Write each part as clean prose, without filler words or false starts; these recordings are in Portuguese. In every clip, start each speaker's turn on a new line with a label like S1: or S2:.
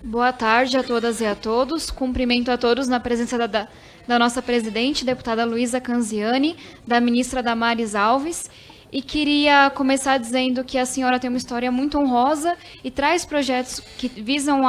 S1: Boa tarde a todas e a todos. Cumprimento a todos na presença da nossa presidente, deputada Luísa Canziani, da ministra Damares Alves. E queria começar dizendo que a senhora tem uma história muito honrosa e traz projetos que visam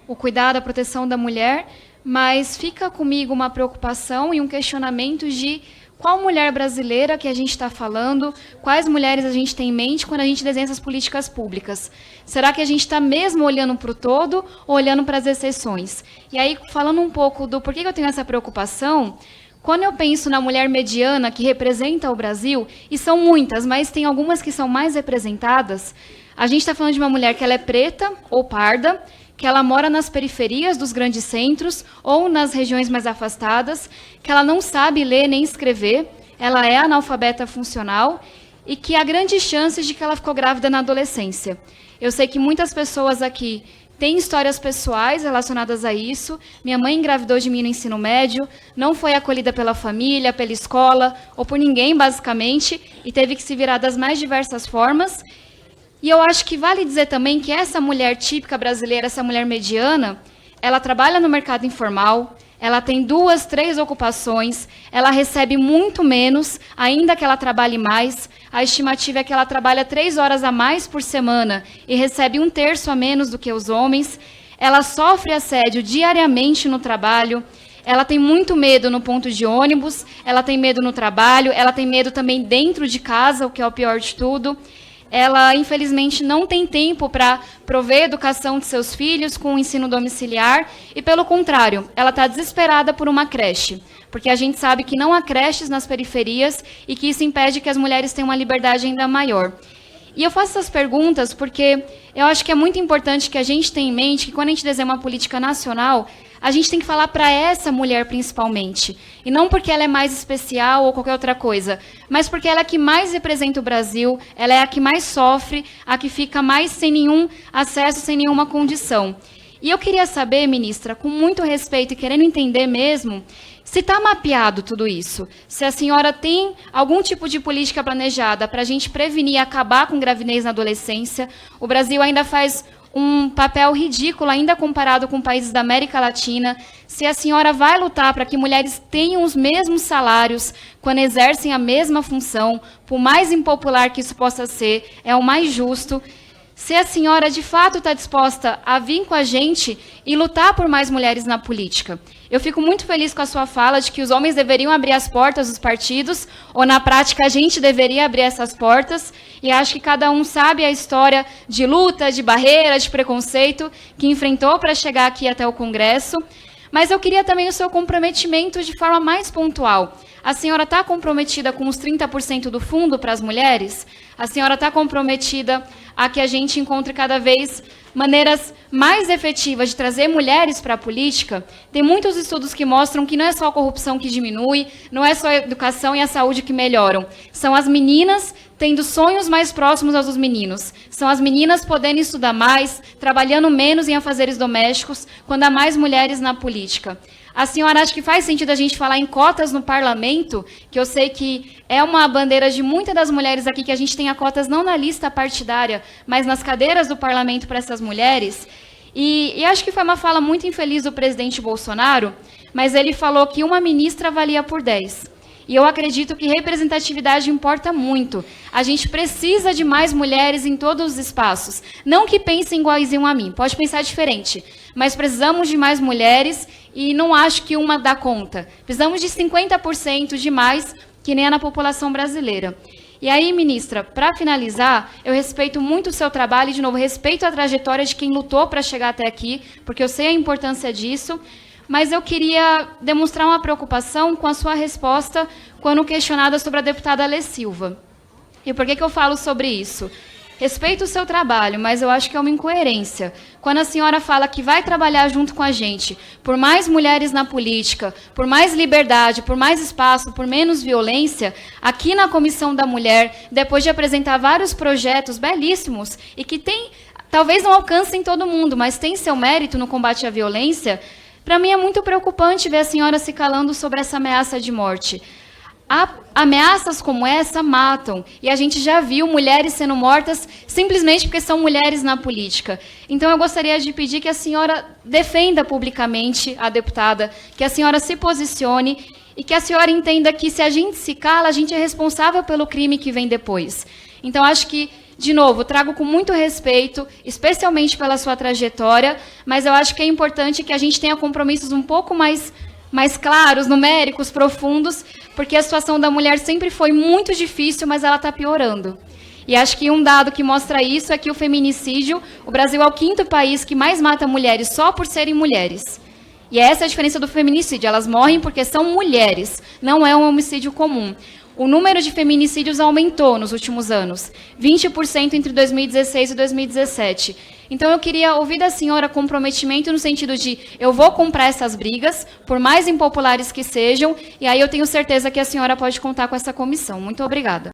S1: o cuidado, a proteção da mulher, mas fica comigo uma preocupação e um questionamento de qual mulher brasileira que a gente está falando, quais mulheres a gente tem em mente quando a gente desenha essas políticas públicas. Será que a gente está mesmo olhando para o todo ou olhando para as exceções? E aí, falando um pouco do porquê que eu tenho essa preocupação, quando eu penso na mulher mediana que representa o Brasil, e são muitas, mas tem algumas que são mais representadas, a gente está falando de uma mulher que ela é preta ou parda, que ela mora nas periferias dos grandes centros ou nas regiões mais afastadas, que ela não sabe ler nem escrever, ela é analfabeta funcional e que há grandes chances de que ela ficou grávida na adolescência. Eu sei que muitas pessoas aqui têm histórias pessoais relacionadas a isso. Minha mãe engravidou de mim no ensino médio, não foi acolhida pela família, pela escola ou por ninguém, basicamente, e teve que se virar das mais diversas formas. E eu acho que vale dizer também que essa mulher típica brasileira, essa mulher mediana, ela trabalha no mercado informal, ela tem 2, 3 ocupações, ela recebe muito menos, ainda que ela trabalhe mais. A estimativa é que ela trabalha 3 horas a mais por semana e recebe 1/3 a menos do que os homens. Ela sofre assédio diariamente no trabalho, ela tem muito medo no ponto de ônibus, ela tem medo no trabalho, ela tem medo também dentro de casa, o que é o pior de tudo. Ela, infelizmente, não tem tempo para prover a educação de seus filhos com o ensino domiciliar e, pelo contrário, ela está desesperada por uma creche, porque a gente sabe que não há creches nas periferias e que isso impede que as mulheres tenham uma liberdade ainda maior. E eu faço essas perguntas porque eu acho que é muito importante que a gente tenha em mente que, quando a gente desenha uma política nacional, a gente tem que falar para essa mulher principalmente. E não porque ela é mais especial ou qualquer outra coisa, mas porque ela é a que mais representa o Brasil, ela é a que mais sofre, a que fica mais sem nenhum acesso, sem nenhuma condição. E eu queria saber, ministra, com muito respeito e querendo entender mesmo, se está mapeado tudo isso, se a senhora tem algum tipo de política planejada para a gente prevenir e acabar com gravidez na adolescência. O Brasil ainda faz um papel ridículo, ainda comparado com países da América Latina. Se a senhora vai lutar para que mulheres tenham os mesmos salários quando exercem a mesma função, por mais impopular que isso possa ser, é o mais justo. Se a senhora de fato está disposta a vir com a gente e lutar por mais mulheres na política. Eu fico muito feliz com a sua fala de que os homens deveriam abrir as portas dos partidos, ou na prática a gente deveria abrir essas portas, e acho que cada um sabe a história de luta, de barreira, de preconceito que enfrentou para chegar aqui até o Congresso. Mas eu queria também o seu comprometimento de forma mais pontual. A senhora está comprometida com os 30% do fundo para as mulheres? A senhora está comprometida a que a gente encontre cada vez maneiras mais efetivas de trazer mulheres para a política? Tem muitos estudos que mostram que não é só a corrupção que diminui, não é só a educação e a saúde que melhoram. São as meninas tendo sonhos mais próximos aos dos meninos. São as meninas podendo estudar mais, trabalhando menos em afazeres domésticos, quando há mais mulheres na política. A senhora acha que faz sentido a gente falar em cotas no parlamento, que eu sei que é uma bandeira de muitas das mulheres aqui, que a gente tenha cotas não na lista partidária, mas nas cadeiras do parlamento para essas mulheres? E acho que foi uma fala muito infeliz do presidente Bolsonaro, mas ele falou que uma ministra valia por 10. E eu acredito que representatividade importa muito. A gente precisa de mais mulheres em todos os espaços. Não que pensem iguaizinho a mim, pode pensar diferente. Mas precisamos de mais mulheres e não acho que uma dá conta. Precisamos de 50% de mais, que nem é na população brasileira. E aí, ministra, para finalizar, eu respeito muito o seu trabalho e, de novo, respeito a trajetória de quem lutou para chegar até aqui, porque eu sei a importância disso. Mas eu queria demonstrar uma preocupação com a sua resposta quando questionada sobre a deputada Alê Silva. E por que eu falo sobre isso? Respeito o seu trabalho, mas eu acho que é uma incoerência. Quando a senhora fala que vai trabalhar junto com a gente por mais mulheres na política, por mais liberdade, por mais espaço, por menos violência, aqui na Comissão da Mulher, depois de apresentar vários projetos belíssimos e que tem, talvez não alcancem todo mundo, mas tem seu mérito no combate à violência, para mim é muito preocupante ver a senhora se calando sobre essa ameaça de morte. Ameaças como essa matam. E a gente já viu mulheres sendo mortas simplesmente porque são mulheres na política. Então, eu gostaria de pedir que a senhora defenda publicamente a deputada, que a senhora se posicione e que a senhora entenda que, se a gente se cala, a gente é responsável pelo crime que vem depois. Então, acho que, de novo, trago com muito respeito, especialmente pela sua trajetória, mas eu acho que é importante que a gente tenha compromissos um pouco mais claros, numéricos, profundos, porque a situação da mulher sempre foi muito difícil, mas ela está piorando. E acho que um dado que mostra isso é que o feminicídio, o Brasil é o 5º país que mais mata mulheres só por serem mulheres. E essa é a diferença do feminicídio, elas morrem porque são mulheres, não é um homicídio comum. O número de feminicídios aumentou nos últimos anos, 20% entre 2016 e 2017. Então, eu queria ouvir da senhora comprometimento no sentido de eu vou comprar essas brigas, por mais impopulares que sejam, e aí eu tenho certeza que a senhora pode contar com essa comissão. Muito obrigada.